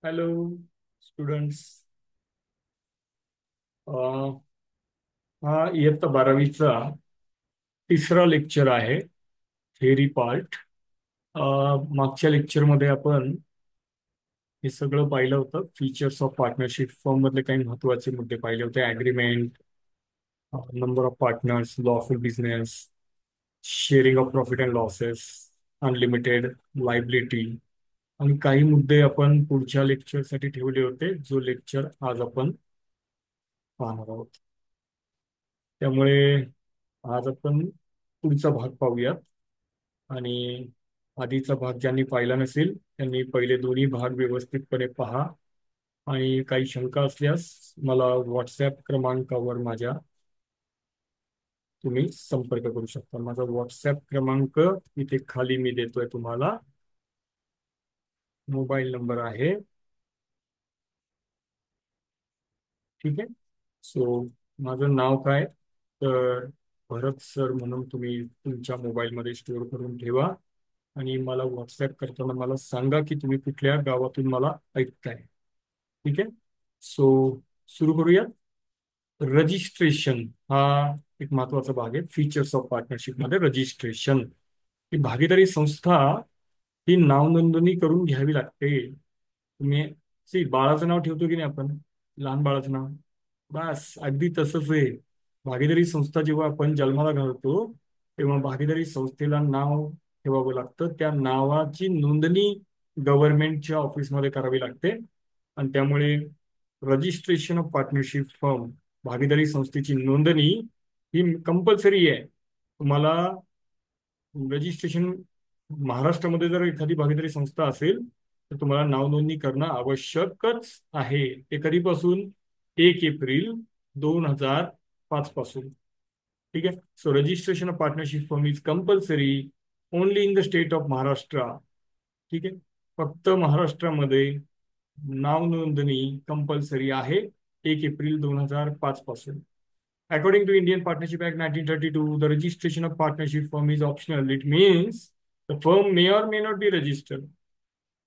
Hello students. हा इयत्ता 12वीचा तिसरा लेक्चर आहे, थेअरी पार्ट. मागच्या लेक्चरमध्ये आपण हे सगळं पाहिलं होतं. फीचर्स ऑफ पार्टनरशिप फर्म मधले काही महत्त्वाचे मुद्दे पाहिले होते. Agreement, number of partners, lawful business, sharing of profit and losses, unlimited liability आणि काही मुद्दे आपण पुढच्या लेक्चरसाठी ठेवले होते, जो लेक्चर आज आपण पाहणार आहोत. त्यामुळे आज आपण पुढचा भाग पाहूयात. आणि आधीचा भाग ज्यांनी पाहिला नसेल त्यांनी पहिले दोन्ही भाग व्यवस्थितपणे पहा. आणि काही शंका असल्यास मला व्हॉट्सॲप क्रमांकावर माझ्या तुम्ही संपर्क करू शकता. माझा व्हॉट्सॲप क्रमांक इथे खाली मी देतोय तुम्हाला. मोबाईल नंबर आहे. ठीक आहे. सो माझं नाव काय, तर भरत सर म्हणून तुम्ही तुमच्या मोबाईलमध्ये स्टोअर करून ठेवा. आणि मला व्हॉट्सॲप करताना मला सांगा की तुम्ही कुठल्या गावातून मला ऐकताय. ठीक आहे. सो सुरू करूयात. रजिस्ट्रेशन हा एक महत्वाचा भाग आहे फीचर्स ऑफ पार्टनरशिप मध्ये. रजिस्ट्रेशन ही भागीदारी संस्था ही नाव नोंदणी करून घ्यावी लागते. तुम्ही बाळाचं नाव ठेवतो की नाही आपण, लहान बाळाचं नाव, बस अगदी तसंच आहे. भागीदारी संस्था जेव्हा आपण जन्माला घालतो तेव्हा भागीदारी संस्थेला नाव ठेवावं लागतं. त्या नावाची नोंदणी गव्हर्नमेंटच्या ऑफिसमध्ये करावी लागते. आणि त्यामुळे रजिस्ट्रेशन ऑफ पार्टनरशिप फर्म, भागीदारी संस्थेची नोंदणी ही कंपल्सरी आहे. तुम्हाला रजिस्ट्रेशन, महाराष्ट्रामध्ये जर एखादी भागीदारी संस्था असेल तर तुम्हाला नाव नोंदणी करणं आवश्यकच आहे. ते कधीपासून? 1 एप्रिल 2005 पासून. ठीक आहे. So registration of partnership firm is compulsory only in the state of Maharashtra. ठीक आहे. फक्त महाराष्ट्रामध्ये नाव नोंदणी कंपल्सरी आहे 1 एप्रिल 2005 पासून. According to Indian Partnership Act 1932, the registration of partnership firm is optional. It means the firm may or may not be registered.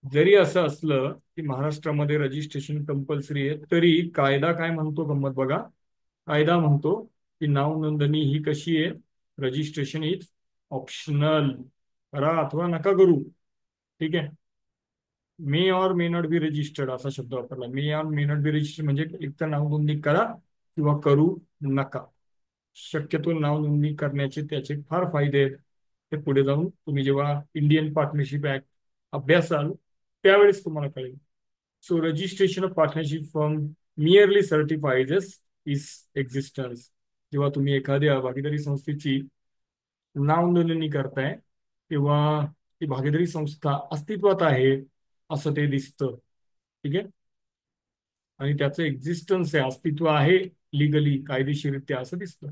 जरी असं असलं की महाराष्ट्रामध्ये रजिस्ट्रेशन कंपल्सरी आहे, तरी कायदा काय म्हणतो गंमत बघा. कायदा म्हणतो की नाव नोंदणी ही कशी आहे, रजिस्ट्रेशन इज ऑप्शनल. करा अथवा नका करू. ठीक आहे. May or may not be registered असा शब्द वापरला. May or may not be registered म्हणजे एक तर नाव नोंदणी करा किंवा करू नका. शक्यतो नाव नोंदणी करण्याचे त्याचे फार फायदे आहेत. ते पुढे जाऊन तुम्ही जेव्हा इंडियन पार्टनरशिप ऍक्ट अभ्यासाल त्यावेळेस तुम्हाला कळेल. So registration of partnership firm merely certifies its existence. जेव्हा तुम्ही एखाद्या भागीदारी संस्थेची नाव नोंदणी करताय तेव्हा ती भागीदारी संस्था अस्तित्वात आहे असं ते दिसतं. ठीक आहे. आणि त्याचं एक्झिस्टन्स आहे, अस्तित्व आहे, लिगली कायदेशीरित्या असं दिसतं.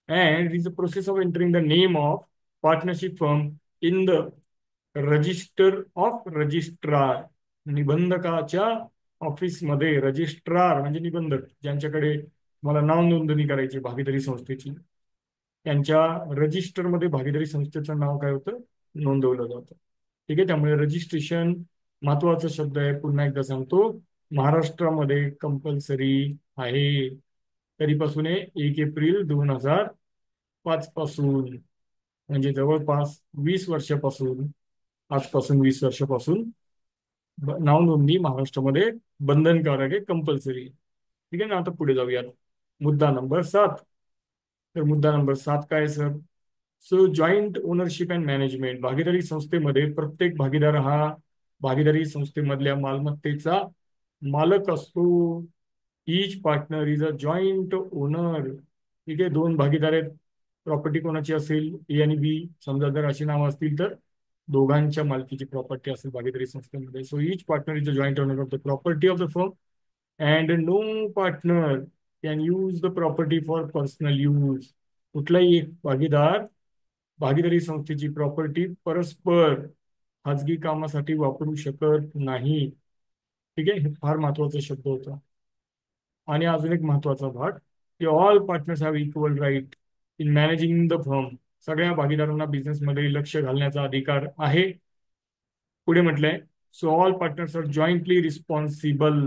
And it is a process of entering the name of partnership firm in the register of registrar. निबंधकाच्या ऑफिसमध्ये रजिस्ट्रार म्हणजे निबंधक, ज्यांच्याकडे मला नाव नोंदणी करायची भागीदारी संस्थेची, त्यांच्या रजिस्टरमध्ये भागीदारी संस्थेचं नाव काय होतं, नोंदवलं जातं. ठीक आहे. त्यामुळे रजिस्ट्रेशन महत्वाचा शब्द आहे. पुन्हा एकदा सांगतो, महाराष्ट्रामध्ये कंपल्सरी आहे. कधीपासून आहे? 1 एप्रिल 2005 पासून. म्हणजे जवळपास 20 वर्षापासून, आजपासून 20 वर्षापासून नाव नोंदणी महाराष्ट्रामध्ये बंधनकारक आहे, कंपल्सरी. ठीक आहे ना. आता पुढे जाऊयात. मुद्दा नंबर 7. तर मुद्दा नंबर 7 काय sir? So joint ownership and management. भागीदारी संस्थेमध्ये प्रत्येक भागीदार हा भागीदारी संस्थेमधल्या मालमत्तेचा मालक असतो. Each partner is a joint owner. ठीक आहे. दोन भागीदार आहेत. प्रॉपर्टी कोणाची असेल, ए आणि बी, समजा जर अशी नावं असतील तर दोघांच्या मालकीची प्रॉपर्टी असेल भागीदारी संस्थेमध्ये. So each partner is a joint owner of the property of the firm and no partner can use the property for personal use. कुठलाही एक भागीदार भागीदारी संस्थेची प्रॉपर्टी परस्पर खाजगी कामासाठी वापरू शकत नाही. ठीक आहे. हे फार महत्वाचा शब्द होता. आणि अजून एक महत्वाचा भाग की all partners have equal right in managing the firm. सगळ्या भागीदारांना बिझनेसमध्ये लक्ष घालण्याचा अधिकार आहे. पुढे म्हटलंय so all partners are jointly responsible.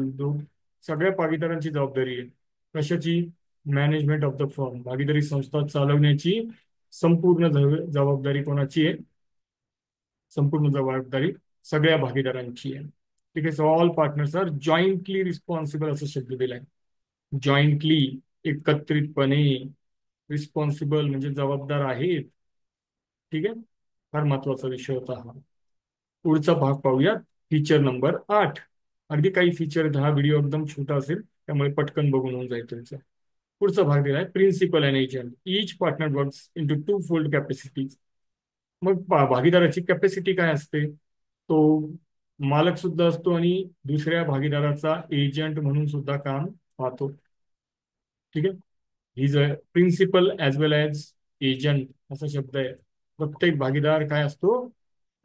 सगळ्या भागीदारांची जबाबदारी आहे. कशाची? Management of the firm. भागीदारी संस्था चालवण्याची संपूर्ण जबाबदारी कोणाची आहे? संपूर्ण जबाबदारी सगळ्या भागीदारांची आहे. ठीक आहे. So all partners are jointly responsible असा शब्द दिलाय. जॉईंटली, एकत्रितपणे. रिस्पॉन्सिबल म्हणजे जबाबदार आहेत. ठीक आहे. फार महत्वाचा विषय होता हा. पुढचा भाग पाहूया. Feature number 8. अगदी काही फीचर, हा व्हिडिओ एकदम छोटा असेल त्यामुळे पटकन बघून होऊन जाईल तुमचं. पुढचा भाग दिलाय principal and agent. Each partner works into twofold capacities. मग भागीदाराची कॅपॅसिटी काय असते? तो मालक सुद्धा असतो आणि दुसऱ्या भागीदाराचा एजंट म्हणून सुद्धा काम पाहतो. ठीक आहे. He is a principal as well as agent असा शब्द आहे. प्रत्येक भागीदार काय असतो?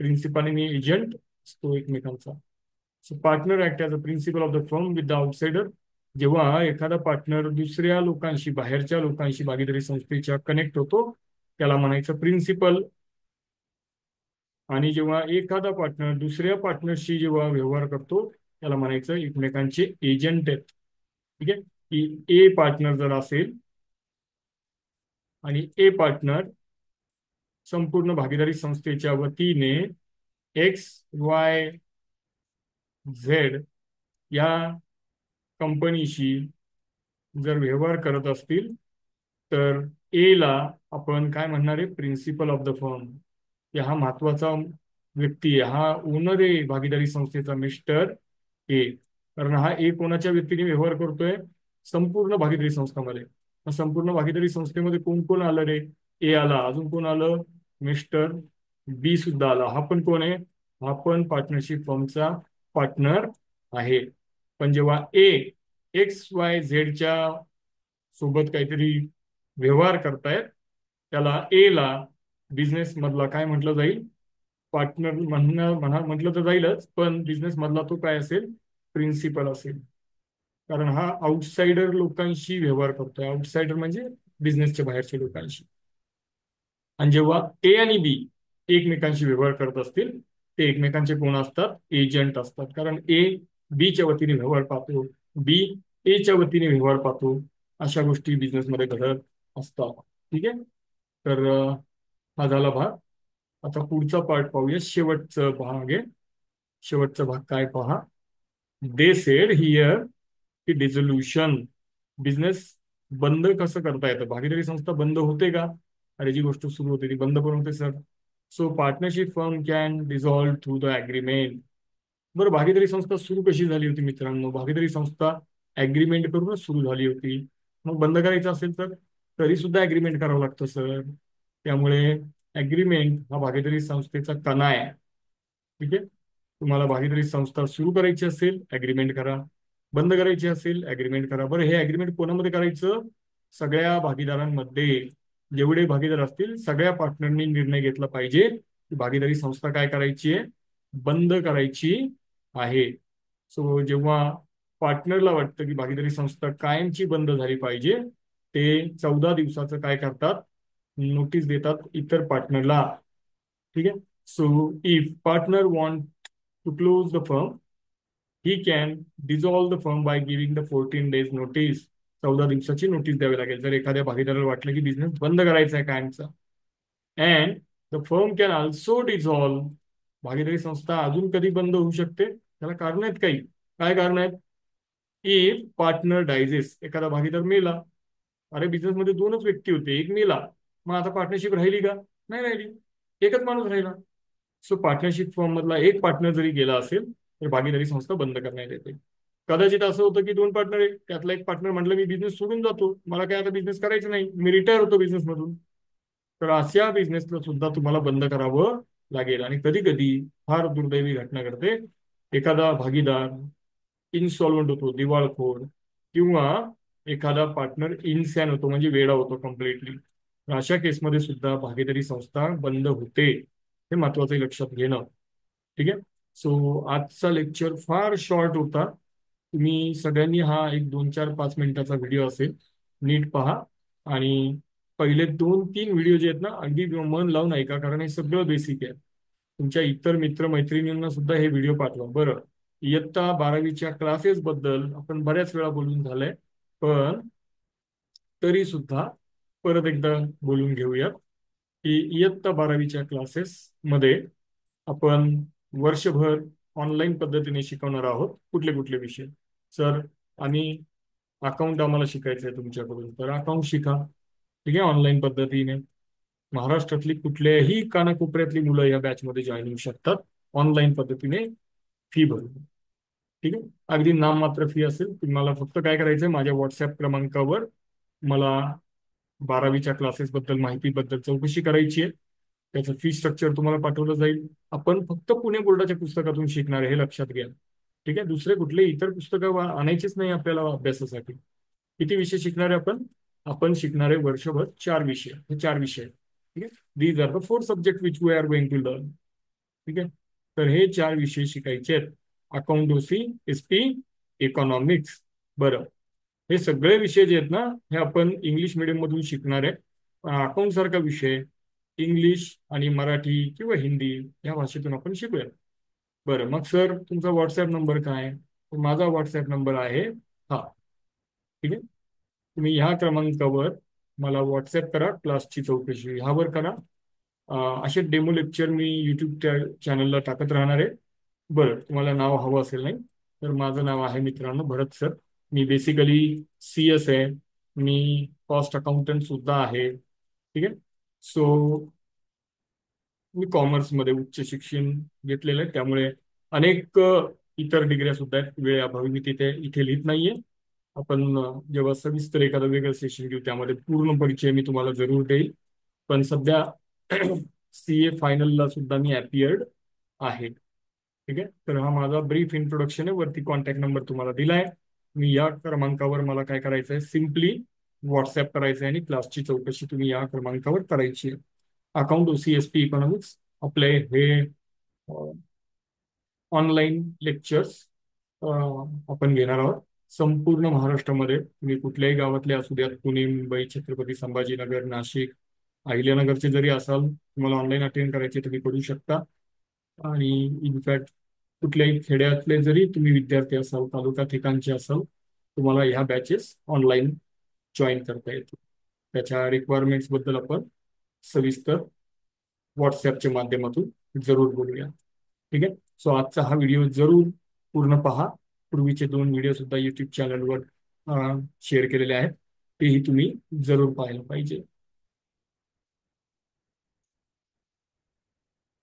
प्रिन्सिपल आणि एजंट असतो एकमेकांचा. So partner act as a principal of the firm with the outsider. जेव्हा एखादा पार्टनर दुसऱ्या लोकांशी, बाहेरच्या लोकांशी भागीदारी संस्थेच्या कनेक्ट होतो त्याला म्हणायचं प्रिन्सिपल. आणि जेव्हा एखादा पार्टनर दुसऱ्या पार्टनरशी जेव्हा व्यवहार करतो त्याला म्हणायचं एकमेकांचे एजंट आहेत. ठीक आहे. की ए पार्टनर जर असेल आणि ए पार्टनर संपूर्ण भागीदारी संस्थेच्या वतीने XYZ या कंपनीशी जर व्यवहार करत असतील तर ए ला आपण काय म्हणणार आहे? Principal of the firm. हा महत्वाचा व्यक्ती आहे, हा ओनर आहे भागीदारी संस्थेचा, मिस्टर ए. कारण हा ए कोणाच्या व्यक्तीने व्यवहार करतोय? संपूर्ण भागीदारी संस्थांमध्ये. संपूर्ण भागीदारी संस्थेमध्ये कोण कोण आलं रे? ए आला. अजून कोण आलं? मिस्टर बी सुद्धा आला. हा पण कोण आहे? हा पण पार्टनरशिप फर्मचा पार्टनर आहे. पण जेव्हा ए XYZ सोबत काहीतरी व्यवहार करतायत त्याला ए ला बिझनेस मधला काय म्हटलं जाईल? पार्टनर म्हटलं तर जाईलच, पण बिझनेस मधला तो काय असेल? प्रिन्सिपल असेल. कारण हा आउटसाइडर लोकांशी व्यवहार करतोय. आउटसाइडर म्हणजे बिझनेसच्या बाहेरच्या लोकांशी. आणि जेव्हा ए आणि बी एकमेकांशी व्यवहार करत असतील ते एकमेकांचे कोण असतात? एजंट असतात. कारण ए बीच्या वतीने व्यवहार पाहतो, बी एच्या वतीने व्यवहार पाहतो. अशा गोष्टी बिझनेसमध्ये घडत असतात. ठीक आहे. तर हा झाला भाग. आता पुढचा पार्ट पाहूया. शेवटचा भाग आहे. शेवटचा भाग काय पहा. दे सेड हियर की डिझोल्युशन. बिझनेस बंद कसं करता येतं? भागीदारी संस्था बंद होते का? अरे जी गोष्ट सुरू होते ती बंद पण होते sir. So partnership firm can dissolve through the agreement. बरं, भागीदारी संस्था सुरू कशी झाली होती मित्रांनो? भागीदारी संस्था ऍग्रीमेंट करूनच सुरू झाली होती. मग बंद करायचं असेल तर तरी सुद्धा ऍग्रीमेंट करावं लागतं सर. त्यामुळे ऍग्रीमेंट हा भागीदारी संस्थेचा कणा आहे. ठीक आहे. तुम्हाला भागीदारी संस्था सुरू करायची असेल ऍग्रीमेंट करा, बंद करायची असेल ऍग्रीमेंट करा. बरं, हे ऍग्रीमेंट कोणामध्ये करायचं? सगळ्या भागीदारांमध्ये. जेवढे भागीदार असतील सगळ्या पार्टनरनी निर्णय घेतला पाहिजे की भागीदारी संस्था काय करायची आहे? बंद करायची आहे. सो जेव्हा पार्टनरला वाटतं की भागीदारी संस्था कायमची बंद झाली पाहिजे ते 14 दिवसाचं काय करतात? नोटीस देतात इतर पार्टनरला. ठीक आहे. So if partner want to close the firm he can dissolve the firm by giving the 14 days notice. 14 दिवसाची नोटीस द्यावी लागेल जर एखाद्या भागीदाराला वाटलं की बिझनेस बंद करायचा आहे कायमचा. And the firm can also dissolve. भागीदारी संस्था अजून कधी बंद होऊ शकते? त्याला कारण आहेत काही. काय कारण आहेत? If partner dies. एखादा भागीदार मेला. अरे बिझनेसमध्ये दोनच व्यक्ती होते, एक मेला, मग आता पार्टनरशिप राहिली का? नाही राहिली. एकच माणूस राहिला. सो पार्टनरशिप फॉर्म मधला एक पार्टनर जरी गेला असेल तर भागीदारी संस्था बंद करण्यात येते. कदाचित असं होतं की दोन पार्टनर आहे, त्यातला एक पार्टनर म्हटलं मी बिझनेस सोडून जातो, मला काय आता बिझनेस करायचं नाही, मी रिटायर होतो बिझनेसमधून. तर अशा बिझनेसला सुद्धा तुम्हाला बंद करावं लागेल. आणि कधी कधी फार दुर्दैवी घटना घडते. एखादा भागीदार इनसॉल्वंट होतो, दिवाळखोर, किंवा एखादा पार्टनर इनसॅन होतो म्हणजे वेडा होतो कम्प्लिटली. अशा केसमध्ये सुद्धा भागीदारी संस्था बंद होते. हे महत्वाचं लक्षात घेणं. ठीक आहे. सो आजचा लेक्चर फार शॉर्ट होता. तुम्ही सगळ्यांनी हा एक 2-4-5 मिनिटाचा व्हिडिओ असेल, नीट पहा. आणि पहिले 2-3 व्हिडिओ जे आहेत ना अगदी मन लावून ऐका, कारण हे सगळं बेसिक आहे. तुमच्या इतर मित्र मैत्रिणींना सुद्धा हे व्हिडिओ पाठवा. बरं, इयत्ता 12वीच्या क्लासेस बद्दल आपण बऱ्याच वेळा बोलून झालंय, पण तरी सुद्धा परत एकदा बोलून घेऊयात की इयत्ता 12वीच्या क्लासेस मध्ये आपण वर्षभर ऑनलाईन पद्धतीने शिकवणार आहोत. कुठले कुठले विषय? सर, आणि अकाउंट आम्हाला शिकायचं आहे तुमच्याकडून, तर अकाउंट शिका. ठीक आहे, ऑनलाईन पद्धतीने महाराष्ट्रातली कुठल्याही कानाकोपऱ्यातली मुलं या बॅचमध्ये जॉईन होऊ शकतात, ऑनलाईन पद्धतीने फी भरून. ठीक आहे, अगदी नाममात्र फी असेल. तुम्हाला फक्त काय करायचंय, माझ्या व्हॉट्सअप क्रमांकावर मला 12वीच्या क्लासेस बद्दल माहितीबद्दल चौकशी करायची आहे. त्याचं फी स्ट्रक्चर तुम्हाला पाठवलं जाईल. आपण फक्त पुणे बोर्डाच्या पुस्तकातून शिकणार आहे, हे लक्षात घ्या. ठीक आहे, दुसरे कुठले इतर पुस्तकं आणायचीच नाही आपल्याला अभ्यासासाठी. किती विषय शिकणार आहे आपण? आपण शिकणार आहे वर्षभर 4 विषय. हे 4 विषय, ठीक आहे. These are the 4 subject which we are going to learn. ठीक आहे, तर हे 4 विषय शिकायचे आहेत. Accountancy, SP, economics. बरं, हे सगळे विषय जे आहेत ना, हे आपण इंग्लिश मिडियम मधून शिकणार आहे. अकाउंट सारखा विषय इंग्लिश आणि मराठी किंवा हिंदी या भाषेतून आपण शिकूया. बरं, मग सर तुमचा व्हॉट्सअप नंबर काय? तर माझा व्हॉट्सअप नंबर आहे हा. ठीक आहे, तुम्ही ह्या क्रमांकावर मला व्हॉट्सअप करा. क्लासची चौकशी ह्यावर करा. असे डेमो लेक्चर मी युट्यूब चॅनलला टाकत राहणार आहे. बरं, तुम्हाला नाव हवं असेल नाही, तर माझं नाव आहे मित्रांनो भरत सर. मी बेसिकली CS आहे. मी कॉस्ट अकाउंटंट सुद्धा आहे. ठीक आहे. सो मी कॉमर्समध्ये उच्च शिक्षण घेतलेलं आहे, त्यामुळे अनेक इतर डिग्र्या सुद्धा आहेत. वेळेअभावी मी इथे लिहित नाहीये. आपण जेव्हा सविस्तर एखादं वेगळं सेशन घेऊ त्यामध्ये पूर्ण परिचय मी तुम्हाला जरूर देईल. पण सध्या CA फायनलला सुद्धा मी अपियर्ड आहे. ठीक आहे, तर हा माझा ब्रीफ इंट्रोडक्शन आहे. वरती कॉन्टॅक्ट नंबर तुम्हाला दिलाय. मी या क्रमांकावर मला काय करायचं आहे, सिम्पली व्हॉट्सअप करायचं आहे आणि क्लासची चौकशी तुम्ही या क्रमांकावर करायची आहे. अकाउंट, OCSP, इकॉनॉमिक्स आपले हे ऑनलाईन लेक्चर्स आपण घेणार आहोत. संपूर्ण महाराष्ट्रामध्ये तुम्ही कुठल्याही गावातले असू द्यात, पुणे, मुंबई, छत्रपती संभाजीनगर, नाशिक, अहिल्यानगरचे जरी असाल, तुम्हाला ऑनलाईन अटेंड करायचे तुम्ही करू शकता. आणि इनफॅक्ट कुठल्याही खेड्यातले जरी तुम्ही विद्यार्थी असाल, तालुका ठिकाणचे असाल, तुम्हाला ह्या बॅचेस ऑनलाईन जॉईन करता येतील. त्याच्या रिक्वायरमेंट्स बद्दल आपण सविस्तर व्हॉट्सअपच्या माध्यमातून जरूर बोलूया. ठीक आहे, सो आजचा हा व्हिडिओ जरूर पूर्ण पहा. पूर्वीचे 2 व्हिडिओ सुद्धा युट्यूब चॅनलवर शेअर केलेले आहेत, तेही तुम्ही जरूर पाहायला पाहिजे.